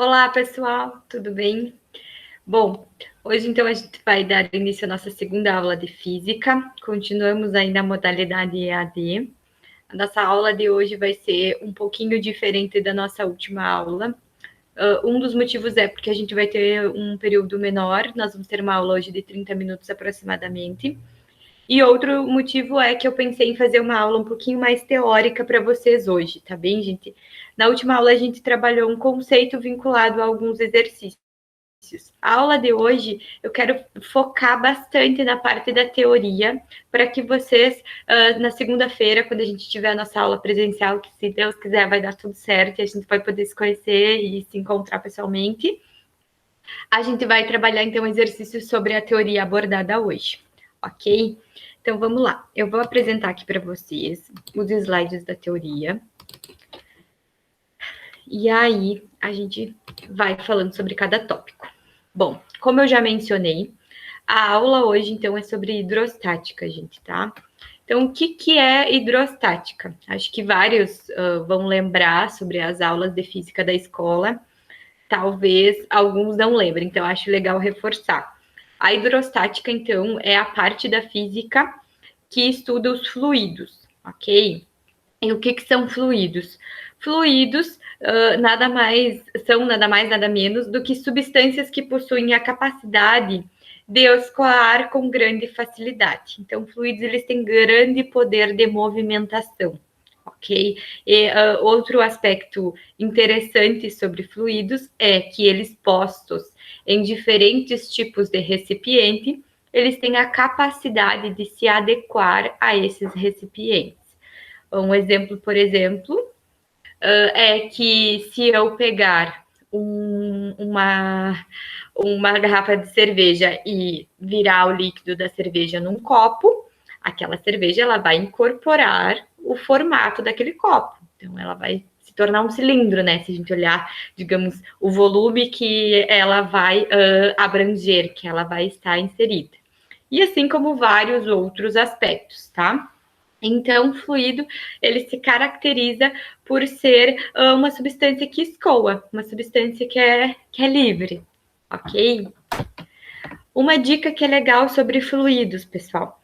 Olá, pessoal, tudo bem? Bom, hoje então a gente vai dar início à nossa segunda aula de física. Continuamos aí na modalidade EAD. A nossa aula de hoje vai ser um pouquinho diferente da nossa última aula. Um dos motivos é porque a gente vai ter um período menor, nós vamos ter uma aula hoje de 30 minutos aproximadamente. E outro motivo é que eu pensei em fazer uma aula um pouquinho mais teórica para vocês hoje, tá bem, gente? Na última aula a gente trabalhou um conceito vinculado a alguns exercícios. A aula de hoje eu quero focar bastante na parte da teoria, para que vocês, na segunda-feira, quando a gente tiver a nossa aula presencial, que se Deus quiser vai dar tudo certo e a gente vai poder se conhecer e se encontrar pessoalmente, a gente vai trabalhar então exercícios sobre a teoria abordada hoje, ok? Então vamos lá, eu vou apresentar aqui para vocês os slides da teoria. E aí a gente vai falando sobre cada tópico. Bom, como eu já mencionei, a aula hoje, então, é sobre hidrostática, gente, tá? Então, o que é hidrostática? Acho que vários vão lembrar sobre as aulas de física da escola, talvez alguns não lembrem, então acho legal reforçar. A hidrostática, então, é a parte da física que estuda os fluidos, ok? E o que são fluidos? Fluidos nada mais nada menos do que substâncias que possuem a capacidade de escoar com grande facilidade. Então, fluidos eles têm grande poder de movimentação, ok? E outro aspecto interessante sobre fluidos é que eles postos em diferentes tipos de recipiente, eles têm a capacidade de se adequar a esses recipientes. Um exemplo, por exemplo, é que se eu pegar uma garrafa de cerveja e virar o líquido da cerveja num copo, aquela cerveja ela vai incorporar o formato daquele copo. Então, ela vai se tornar um cilindro, né? Se a gente olhar, digamos, o volume que ela vai abranger, que ela vai estar inserida. E assim como vários outros aspectos, tá? Então, o fluido, ele se caracteriza por ser uma substância que escoa, uma substância que é livre, ok? Uma dica que é legal sobre fluidos, pessoal,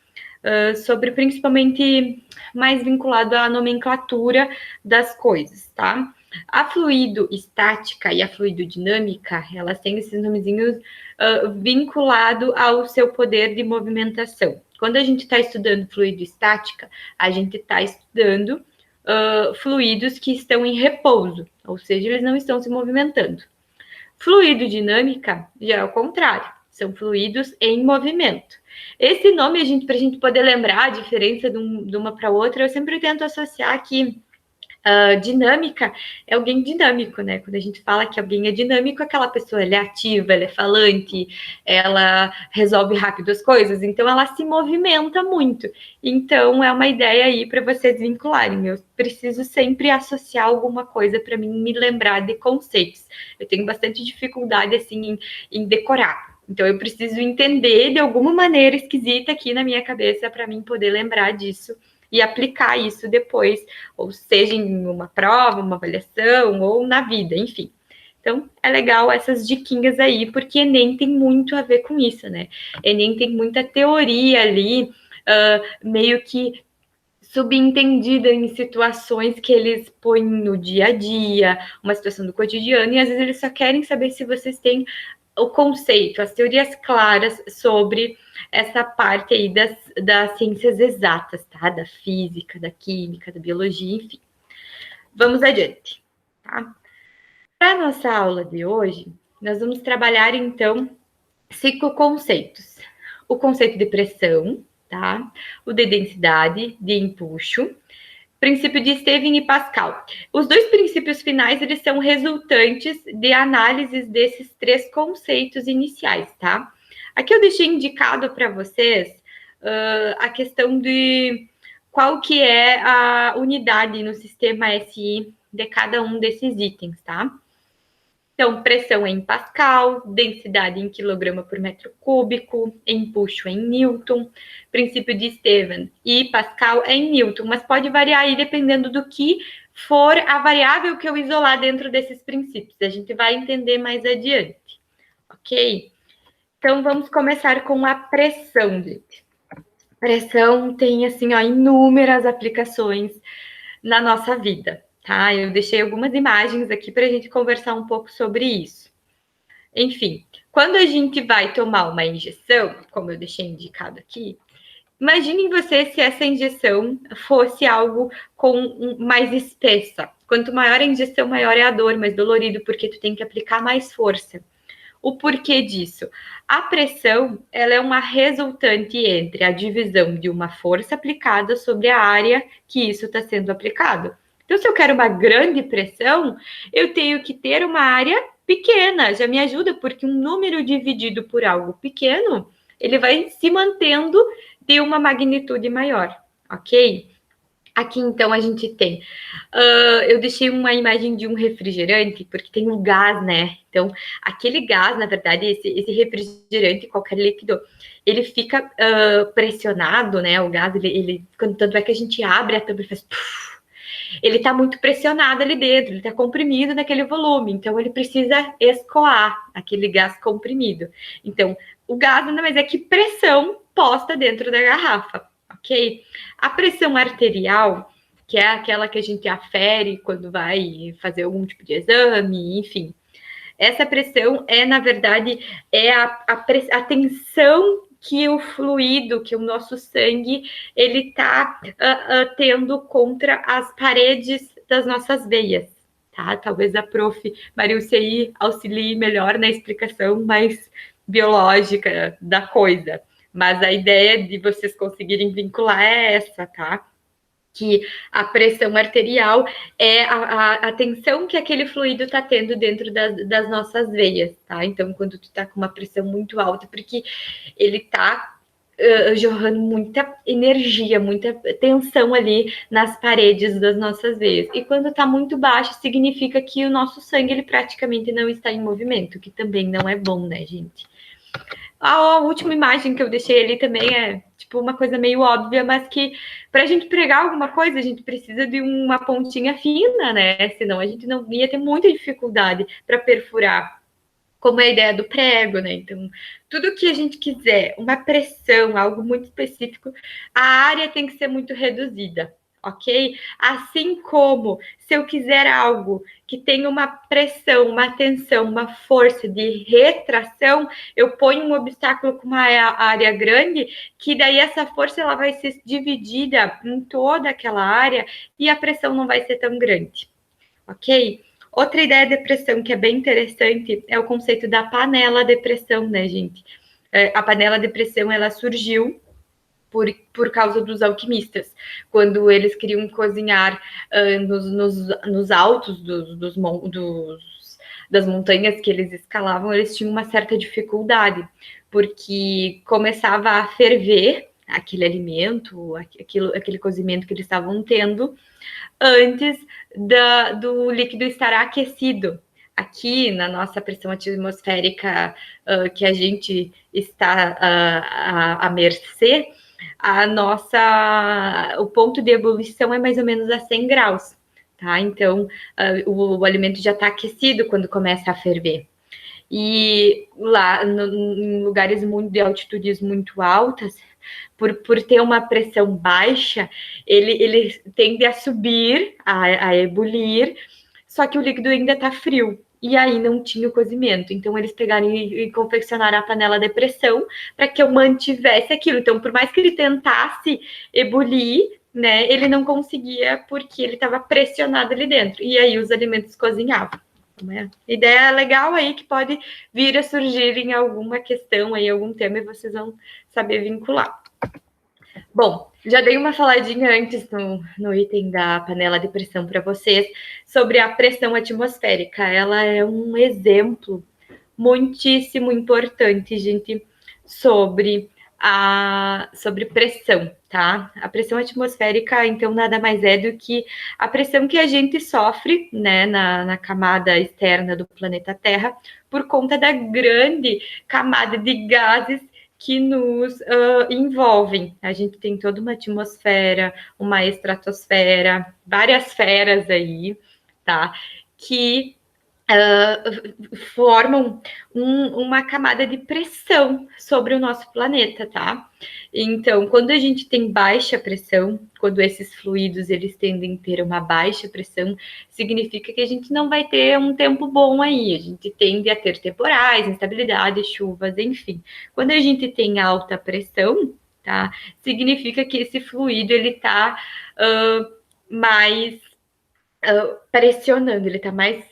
sobre principalmente mais vinculado à nomenclatura das coisas, tá? A fluido estática e a fluido dinâmica, elas têm esses nomezinhos vinculado ao seu poder de movimentação. Quando a gente está estudando fluido estática, a gente está estudando fluidos que estão em repouso, ou seja, eles não estão se movimentando. Fluido dinâmica já é o contrário, são fluidos em movimento. Esse nome, para a gente poder lembrar a diferença de uma para outra, eu sempre tento associar que dinâmica é alguém dinâmico, né? Quando a gente fala que alguém é dinâmico, aquela pessoa ela é ativa, ela é falante, ela resolve rápido as coisas, então ela se movimenta muito. Então é uma ideia aí para vocês vincularem. Eu preciso sempre associar alguma coisa para mim me lembrar de conceitos. Eu tenho bastante dificuldade assim em decorar. Então eu preciso entender de alguma maneira esquisita aqui na minha cabeça para mim poder lembrar disso e aplicar isso depois, ou seja, em uma prova, uma avaliação, ou na vida, enfim. Então, é legal essas diquinhas aí, porque Enem tem muito a ver com isso, né? Enem tem muita teoria ali, meio que subentendida em situações que eles põem no dia a dia, uma situação do cotidiano, e às vezes eles só querem saber se vocês têm o conceito, as teorias claras sobre essa parte aí das ciências exatas, tá? Da física, da química, da biologia, enfim. Vamos adiante, tá? Para a nossa aula de hoje, nós vamos trabalhar, então, 5 conceitos. O conceito de pressão, tá? O de densidade, de empuxo, princípio de Steven e Pascal. Os dois princípios finais, eles são resultantes de análises desses 3 conceitos iniciais, tá? Aqui eu deixei indicado para vocês a questão de qual que é a unidade no sistema SI de cada um desses itens, tá? Então, pressão é em Pascal, densidade em quilograma por metro cúbico, empuxo é em Newton, princípio de Steven e Pascal é em Newton, mas pode variar aí dependendo do que for a variável que eu isolar dentro desses princípios. A gente vai entender mais adiante, ok? Então, vamos começar com a pressão, gente. Pressão tem, assim, ó, inúmeras aplicações na nossa vida, tá? Eu deixei algumas imagens aqui para a gente conversar um pouco sobre isso. Enfim, quando a gente vai tomar uma injeção, como eu deixei indicado aqui, imaginem você se essa injeção fosse algo mais espessa. Quanto maior a injeção, maior é a dor, mais dolorido, porque tu tem que aplicar mais força. O porquê disso? A pressão, ela é uma resultante entre a divisão de uma força aplicada sobre a área que isso está sendo aplicado. Então, se eu quero uma grande pressão, eu tenho que ter uma área pequena. Já me ajuda, porque um número dividido por algo pequeno, ele vai se mantendo de uma magnitude maior, ok? Aqui, então, a gente tem... eu deixei uma imagem de um refrigerante, porque tem um gás, né? Então, aquele gás, na verdade, esse refrigerante, qualquer líquido, ele fica pressionado, né? O gás, tanto é que a gente abre a tampa e faz... Puff, ele está muito pressionado ali dentro, ele está comprimido naquele volume, então ele precisa escoar aquele gás comprimido. Então, o gás nada mais é que pressão posta dentro da garrafa, ok? A pressão arterial, que é aquela que a gente afere quando vai fazer algum tipo de exame, enfim. Essa pressão é, na verdade, a tensão que o fluido, que o nosso sangue, ele está tendo contra as paredes das nossas veias, tá? Talvez a prof. Marilce aí auxilie melhor na explicação mais biológica da coisa. Mas a ideia de vocês conseguirem vincular é essa, tá? Que a pressão arterial é a tensão que aquele fluido está tendo dentro das nossas veias, tá? Então, quando tu está com uma pressão muito alta, porque ele está jorrando muita energia, muita tensão ali nas paredes das nossas veias. E quando está muito baixo, significa que o nosso sangue ele praticamente não está em movimento, que também não é bom, né, gente? A última imagem que eu deixei ali também é tipo uma coisa meio óbvia, mas que para a gente pregar alguma coisa, a gente precisa de uma pontinha fina, né? Senão a gente não ia ter muita dificuldade para perfurar, como é a ideia do prego, né? Então, tudo que a gente quiser, uma pressão, algo muito específico, a área tem que ser muito reduzida, ok? Assim como se eu quiser algo que tenha uma pressão, uma tensão, uma força de retração, eu ponho um obstáculo com uma área grande, que daí essa força ela vai ser dividida em toda aquela área e a pressão não vai ser tão grande, ok? Outra ideia de pressão que é bem interessante é o conceito da panela de pressão, né, gente? A panela de pressão, ela surgiu por causa dos alquimistas, quando eles queriam cozinhar nos altos das montanhas que eles escalavam, eles tinham uma certa dificuldade, porque começava a ferver aquele alimento, aquele cozimento que eles estavam tendo, antes do líquido estar aquecido. Aqui na nossa pressão atmosférica, que a gente está à mercê, o ponto de ebulição é mais ou menos a 100 graus, tá? Então, o alimento já está aquecido quando começa a ferver. E lá, em lugares de altitudes muito altas, por ter uma pressão baixa, ele tende a subir, a ebulir, só que o líquido ainda está frio. E aí não tinha o cozimento. Então, eles pegaram e confeccionaram a panela de pressão para que eu mantivesse aquilo. Então, por mais que ele tentasse ebulir, né, ele não conseguia porque ele estava pressionado ali dentro. E aí os alimentos cozinhavam. Né? Ideia legal aí que pode vir a surgir em alguma questão aí, algum tema, e vocês vão saber vincular. Bom, já dei uma faladinha antes no item da panela de pressão para vocês sobre a pressão atmosférica. Ela é um exemplo muitíssimo importante, gente, sobre pressão, tá? A pressão atmosférica, então, nada mais é do que a pressão que a gente sofre, né, na camada externa do planeta Terra, por conta da grande camada de gases que nos envolvem. A gente tem toda uma atmosfera, uma estratosfera, várias feras aí, tá? Que formam uma camada de pressão sobre o nosso planeta, tá? Então, quando a gente tem baixa pressão, quando esses fluidos eles tendem a ter uma baixa pressão, significa que a gente não vai ter um tempo bom aí. A gente tende a ter temporais, instabilidade, chuvas, enfim. Quando a gente tem alta pressão, tá? Significa que esse fluido ele está mais pressionando, ele está mais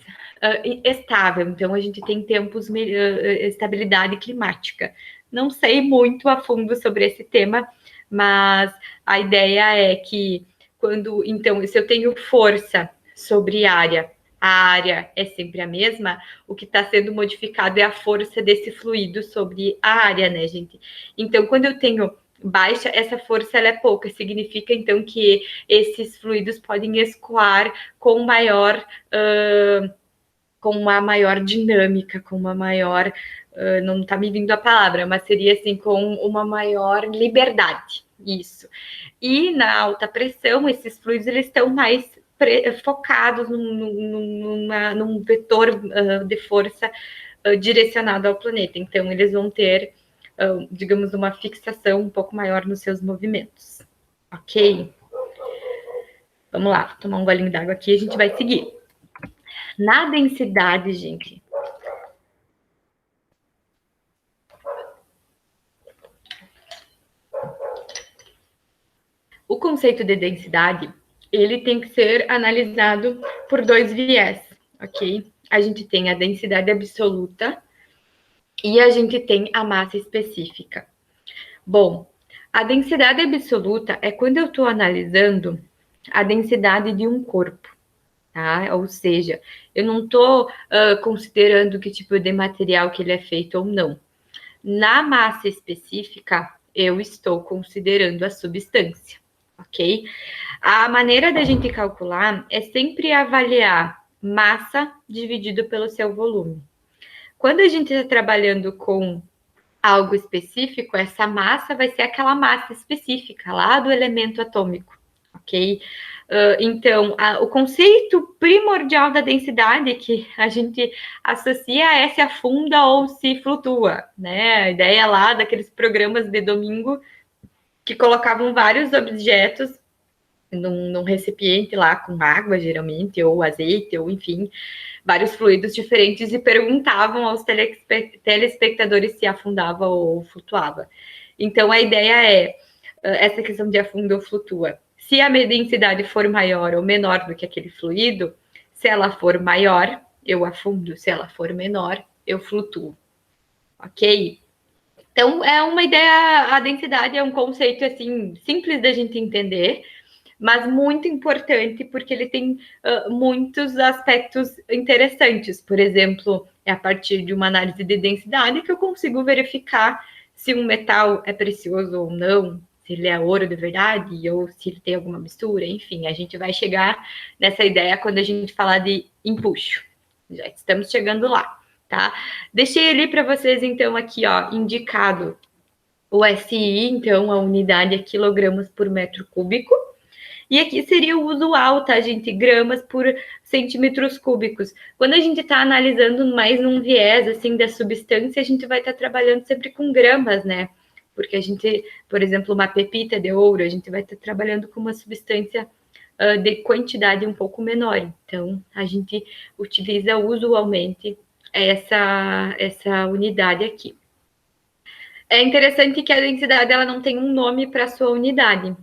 estável. Então, a gente tem tempos, estabilidade climática. Não sei muito a fundo sobre esse tema, mas a ideia é que quando, então, se eu tenho força sobre área, a área é sempre a mesma, o que está sendo modificado é a força desse fluido sobre a área, né, gente? Então, quando eu tenho baixa, essa força ela é pouca, significa então que esses fluidos podem escoar com maior com uma maior dinâmica, com uma maior, não está me vindo a palavra, mas seria assim, com uma maior liberdade, isso. E na alta pressão, esses fluidos, eles estão mais focados num vetor de força direcionado ao planeta, então eles vão ter, digamos, uma fixação um pouco maior nos seus movimentos, ok? Vamos lá, tomar um golinho d'água aqui e a gente vai seguir. Na densidade, gente, o conceito de densidade, ele tem que ser analisado por dois viés, ok? A gente tem a densidade absoluta e a gente tem a massa específica. Bom, a densidade absoluta é quando eu estou analisando a densidade de um corpo, tá? Ou seja, eu não estou considerando que tipo de material que ele é feito ou não. Na massa específica, eu estou considerando a substância, ok? A maneira da gente calcular é sempre avaliar massa dividido pelo seu volume. Quando a gente está trabalhando com algo específico, essa massa vai ser aquela massa específica lá do elemento atômico, ok? Então, o conceito primordial da densidade que a gente associa é se afunda ou se flutua, né? A ideia lá daqueles programas de domingo que colocavam vários objetos num recipiente lá com água, geralmente, ou azeite, ou enfim, vários fluidos diferentes e perguntavam aos telespectadores se afundava ou flutuava. Então, a ideia é essa questão de afunda ou flutua. Se a densidade for maior ou menor do que aquele fluido, se ela for maior, eu afundo, se ela for menor, eu flutuo. Ok? Então, é uma ideia, a densidade é um conceito, assim, simples da gente entender, mas muito importante porque ele tem muitos aspectos interessantes. Por exemplo, é a partir de uma análise de densidade que eu consigo verificar se um metal é precioso ou não, se ele é ouro de verdade ou se ele tem alguma mistura, enfim, a gente vai chegar nessa ideia quando a gente falar de empuxo. Já estamos chegando lá, tá? Deixei ali para vocês, então, aqui, ó, indicado o SI, então, a unidade é quilogramas por metro cúbico. E aqui seria o usual, tá, gente? Gramas por centímetros cúbicos. Quando a gente está analisando mais num viés, assim, da substância, a gente vai estar trabalhando sempre com gramas, né? Porque a gente, por exemplo, uma pepita de ouro, a gente vai estar trabalhando com uma substância de quantidade um pouco menor. Então, a gente utiliza usualmente essa unidade aqui. É interessante que a densidade ela não tem um nome para a sua unidade.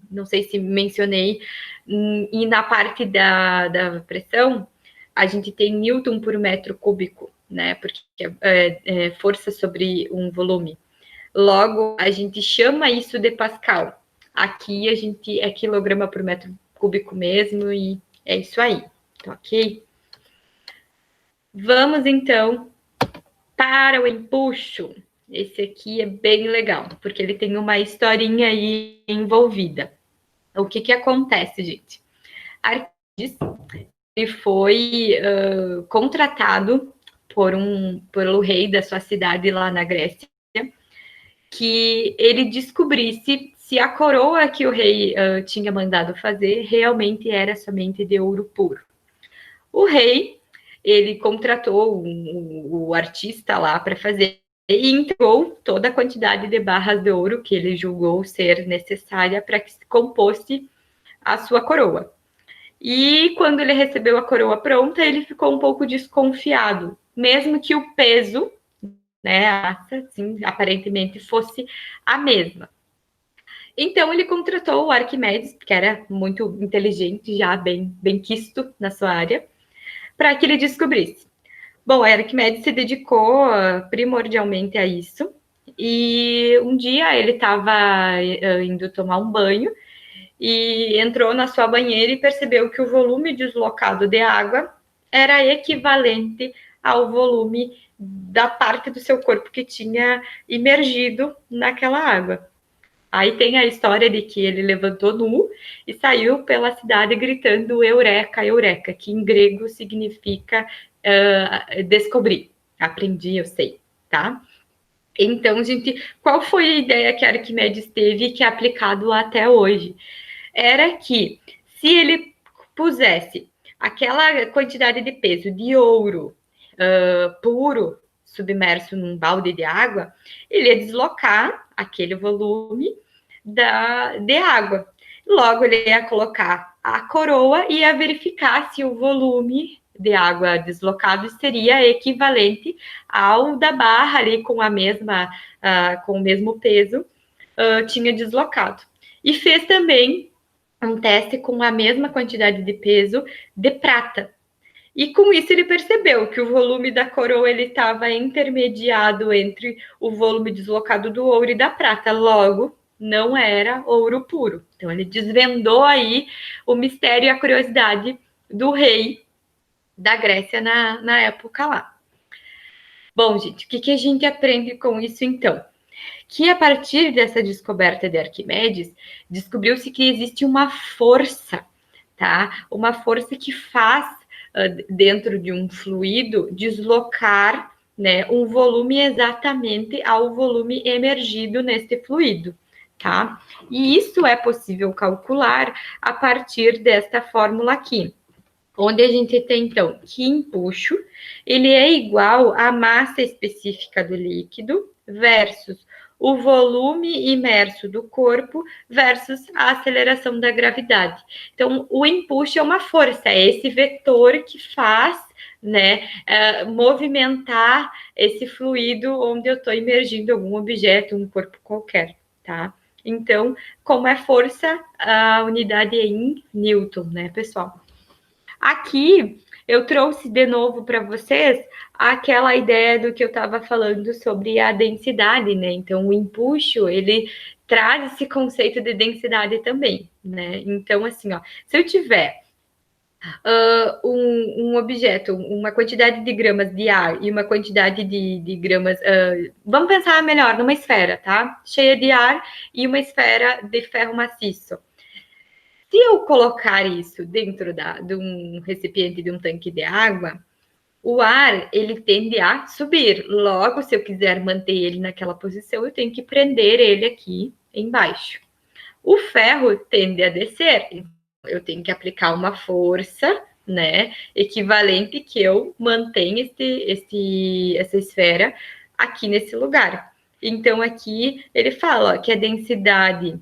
Não sei se mencionei, e na parte da pressão, a gente tem Newton por metro cúbico, né? Porque é força sobre um volume. Logo, a gente chama isso de Pascal. Aqui a gente é quilograma por metro cúbico mesmo, e é isso aí, tá ok? Vamos então para o empuxo. Esse aqui é bem legal, porque ele tem uma historinha aí envolvida. O que acontece, gente? Arquimedes, ele foi contratado pelo rei da sua cidade lá na Grécia que ele descobrisse se a coroa que o rei tinha mandado fazer realmente era somente de ouro puro. O rei, ele contratou o artista lá para fazer e entregou toda a quantidade de barras de ouro que ele julgou ser necessária para que se composse a sua coroa. E quando ele recebeu a coroa pronta, ele ficou um pouco desconfiado, mesmo que o peso, né, assim, aparentemente fosse a mesma. Então ele contratou o Arquimedes, que era muito inteligente, já bem quisto na sua área, para que ele descobrisse. Bom, a Arquimedes se dedicou primordialmente a isso, e um dia ele estava indo tomar um banho e entrou na sua banheira e percebeu que o volume deslocado de água era equivalente ao volume da parte do seu corpo que tinha imergido naquela água. Aí tem a história de que ele levantou nu e saiu pela cidade gritando Eureka, Eureka, que em grego significa descobrir. Aprendi, eu sei, tá? Então, gente, qual foi a ideia que Arquimedes teve e que é aplicado até hoje? Era que se ele pusesse aquela quantidade de peso de ouro puro submerso num balde de água, ele ia deslocar aquele volume de água. Logo, ele ia colocar a coroa e ia verificar se o volume de água deslocado seria equivalente ao da barra ali com a mesma, com o mesmo peso, tinha deslocado. E fez também um teste com a mesma quantidade de peso de prata. E com isso ele percebeu que o volume da coroa ele estava intermediado entre o volume deslocado do ouro e da prata. Logo, não era ouro puro. Então ele desvendou aí o mistério e a curiosidade do rei da Grécia na época lá. Bom, gente, o que a gente aprende com isso então? Que a partir dessa descoberta de Arquimedes, descobriu-se que existe uma força, tá? Uma força que faz dentro de um fluido deslocar, né, um volume exatamente ao volume emergido neste fluido, tá? E isso é possível calcular a partir desta fórmula aqui, onde a gente tem, então, que empuxo, ele é igual à massa específica do líquido versus o volume imerso do corpo versus a aceleração da gravidade. Então, o empuxo é uma força, é esse vetor que faz, né, movimentar esse fluido onde eu estou imergindo algum objeto, um corpo qualquer, tá? Então, como é força, a unidade é em Newton, né, pessoal? Aqui eu trouxe de novo para vocês aquela ideia do que eu estava falando sobre a densidade, né? Então, o empuxo, ele traz esse conceito de densidade também, né? Então, assim, ó, se eu tiver um objeto, uma quantidade de gramas de ar e uma quantidade de gramas. Vamos pensar melhor numa esfera, tá? Cheia de ar e uma esfera de ferro maciço. Se eu colocar isso dentro de um recipiente de um tanque de água, o ar ele tende a subir. Logo, se eu quiser manter ele naquela posição, eu tenho que prender ele aqui embaixo. O ferro tende a descer. Eu tenho que aplicar uma força, né, equivalente que eu mantenha essa esfera aqui nesse lugar. Então, aqui ele fala ó, que a densidade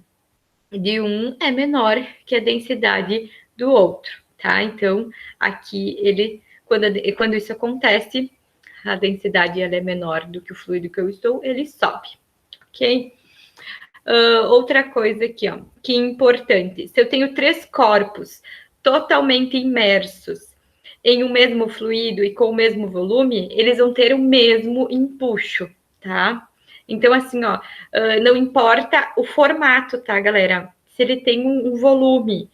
de um é menor que a densidade do outro, tá? Então, aqui ele, quando isso acontece, a densidade ela é menor do que o fluido que eu estou, ele sobe, ok? Outra coisa aqui, ó, que é importante. Se eu tenho 3 corpos totalmente imersos em um mesmo fluido e com o mesmo volume, eles vão ter o mesmo empuxo, tá? Então, assim, ó, não importa o formato, tá, galera? Se ele tem um volume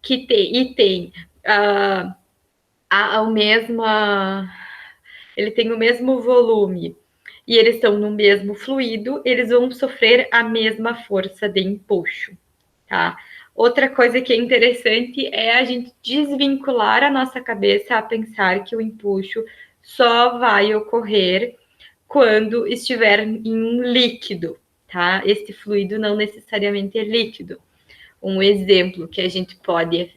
que tem o mesmo, ele tem o mesmo volume e eles estão no mesmo fluido, eles vão sofrer a mesma força de empuxo, tá? Outra coisa que é interessante é a gente desvincular a nossa cabeça a pensar que o empuxo só vai ocorrer quando estiver em um líquido, tá? Esse fluido não necessariamente é líquido. Um exemplo que a gente pode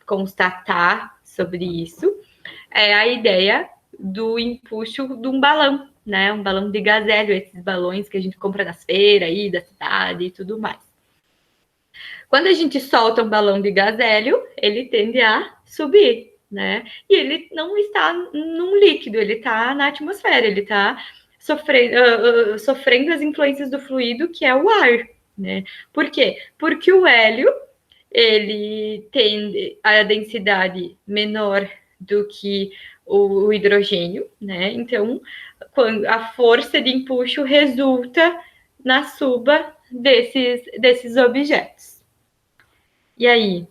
constatar sobre isso é a ideia do empuxo de um balão, né? Um balão de gás hélio, esses balões que a gente compra nas feiras aí da cidade e tudo mais. Quando a gente solta um balão de gás hélio, ele tende a subir, né? E ele não está num líquido, ele está na atmosfera, ele está sofrendo as influências do fluido, que é o ar, né? Por quê? Porque o hélio, ele tem a densidade menor do que o hidrogênio, né? Então, quando a força de empuxo resulta na suba desses objetos. E aí,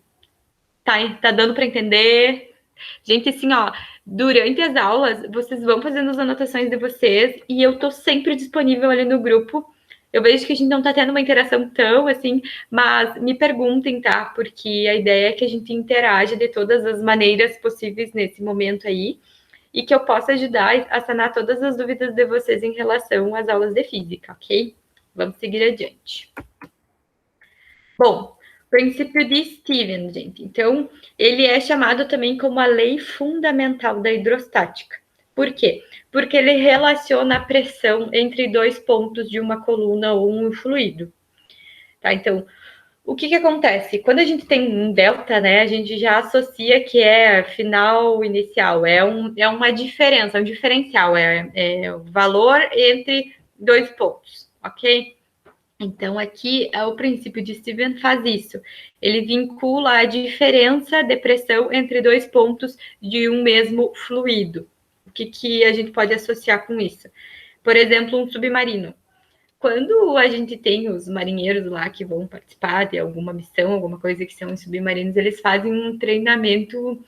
tá dando para entender? Gente, assim, ó, durante as aulas, vocês vão fazendo as anotações de vocês e eu tô sempre disponível ali no grupo. Eu vejo que a gente não tá tendo uma interação tão assim, mas me perguntem, tá? Porque a ideia é que a gente interaja de todas as maneiras possíveis nesse momento aí e que eu possa ajudar a sanar todas as dúvidas de vocês em relação às aulas de física, ok? Vamos seguir adiante. Bom, princípio de Stevens, gente. Então, ele é chamado também como a lei fundamental da hidrostática. Por quê? Porque ele relaciona a pressão entre dois pontos de uma coluna ou um fluido. Tá? Então, o que acontece? Quando a gente tem um delta, né, a gente já associa que é final inicial, é uma diferença, um diferencial, é o valor entre dois pontos, ok? Então, aqui o princípio de Stevens faz isso. Ele vincula a diferença de pressão entre dois pontos de um mesmo fluido. O que a gente pode associar com isso? Por exemplo, um submarino. Quando a gente tem os marinheiros lá que vão participar de alguma missão, alguma coisa que são os submarinos, eles fazem um treinamento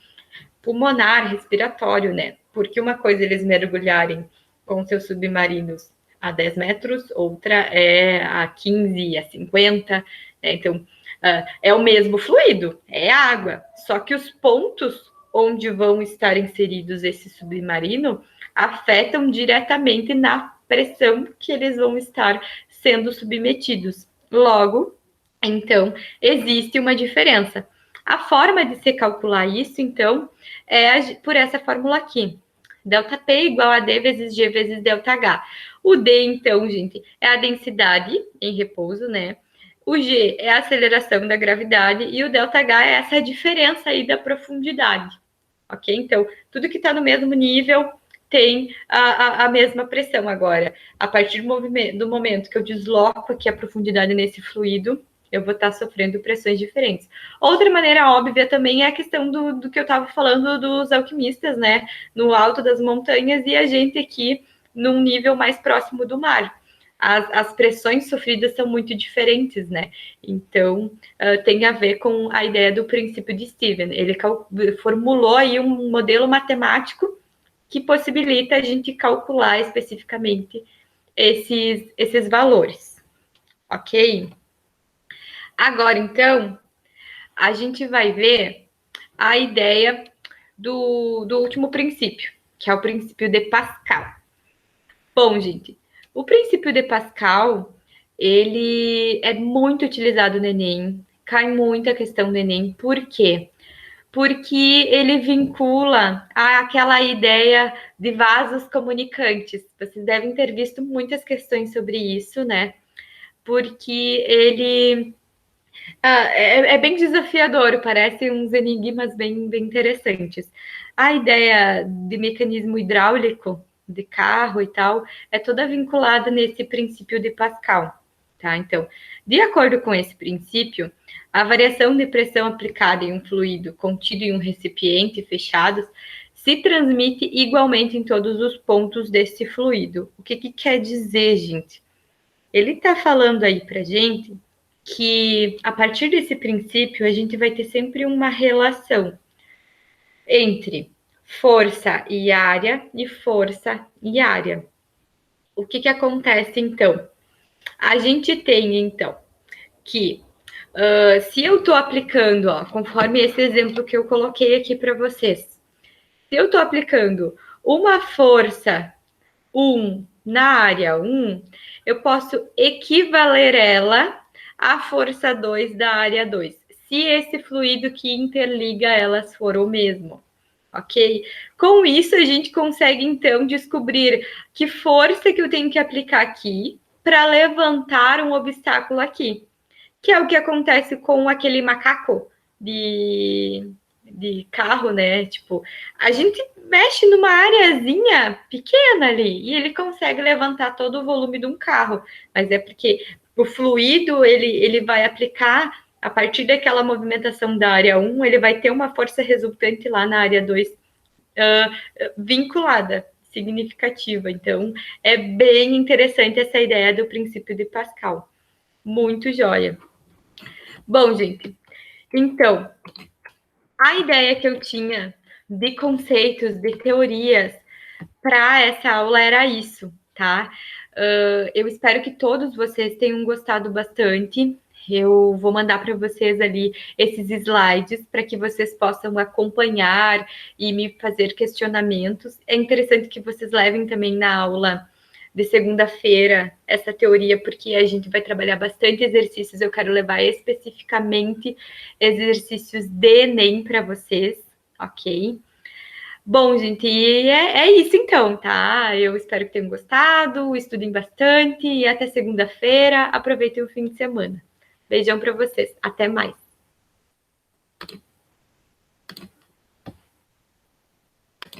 pulmonar, respiratório, né? Porque uma coisa é eles mergulharem com seus submarinos a 10 metros, outra é a 15, a 50, né? Então, é o mesmo fluido, é água, só que os pontos onde vão estar inseridos esse submarino afetam diretamente na pressão que eles vão estar sendo submetidos. Logo, então, existe uma diferença. A forma de se calcular isso, então, é por essa fórmula aqui. ΔP igual a D vezes G vezes ΔH. O D, então, gente, é a densidade em repouso, né? O G é a aceleração da gravidade e o ΔH é essa diferença aí da profundidade, ok? Então, tudo que está no mesmo nível tem a mesma pressão. Agora, a partir do momento que eu desloco aqui a profundidade nesse fluido, eu vou estar sofrendo pressões diferentes. Outra maneira óbvia também é a questão do que eu estava falando dos alquimistas, né? No alto das montanhas e a gente aqui num nível mais próximo do mar. As pressões sofridas são muito diferentes, né? Então, tem a ver com a ideia do princípio de Stevens. Ele formulou aí um modelo matemático que possibilita a gente calcular especificamente esses valores, ok? Agora, então, a gente vai ver a ideia do último princípio, que é o princípio de Pascal. Bom, gente, o princípio de Pascal, ele é muito utilizado no Enem, cai muito a questão do Enem, por quê? Porque ele vincula aquela ideia de vasos comunicantes. Vocês devem ter visto muitas questões sobre isso, né? Porque ele é bem desafiador, parece uns enigmas bem interessantes. A ideia de mecanismo hidráulico de carro e tal é toda vinculada nesse princípio de Pascal, tá? Então, de acordo com esse princípio, a variação de pressão aplicada em um fluido contido em um recipiente fechado se transmite igualmente em todos os pontos desse fluido. O que quer dizer, gente? Ele está falando aí para gente que a partir desse princípio a gente vai ter sempre uma relação entre força e área e força e área. O que acontece então? A gente tem então que se eu estou aplicando, ó, conforme esse exemplo que eu coloquei aqui para vocês, se eu estou aplicando uma força 1 na área 1, eu posso equivaler ela à força 2 da área 2, se esse fluido que interliga elas for o mesmo, ok? Com isso, a gente consegue, então, descobrir que força que eu tenho que aplicar aqui para levantar um obstáculo aqui, que é o que acontece com aquele macaco de carro, né? Tipo, a gente mexe numa areazinha pequena ali e ele consegue levantar todo o volume de um carro, mas é porque o fluido ele vai aplicar a partir daquela movimentação da área 1, ele vai ter uma força resultante lá na área 2 vinculada, significativa. Então, é bem interessante essa ideia do princípio de Pascal. Muito joia. Bom, gente, então, a ideia que eu tinha de conceitos, de teorias para essa aula era isso, tá? Eu espero que todos vocês tenham gostado bastante. Eu vou mandar para vocês ali esses slides para que vocês possam acompanhar e me fazer questionamentos. É interessante que vocês levem também na aula de segunda-feira essa teoria, porque a gente vai trabalhar bastante exercícios. Eu quero levar especificamente exercícios de Enem para vocês, ok? Bom, gente, é isso então, tá? Eu espero que tenham gostado, estudem bastante e até segunda-feira. Aproveitem o fim de semana. Beijão para vocês. Até mais.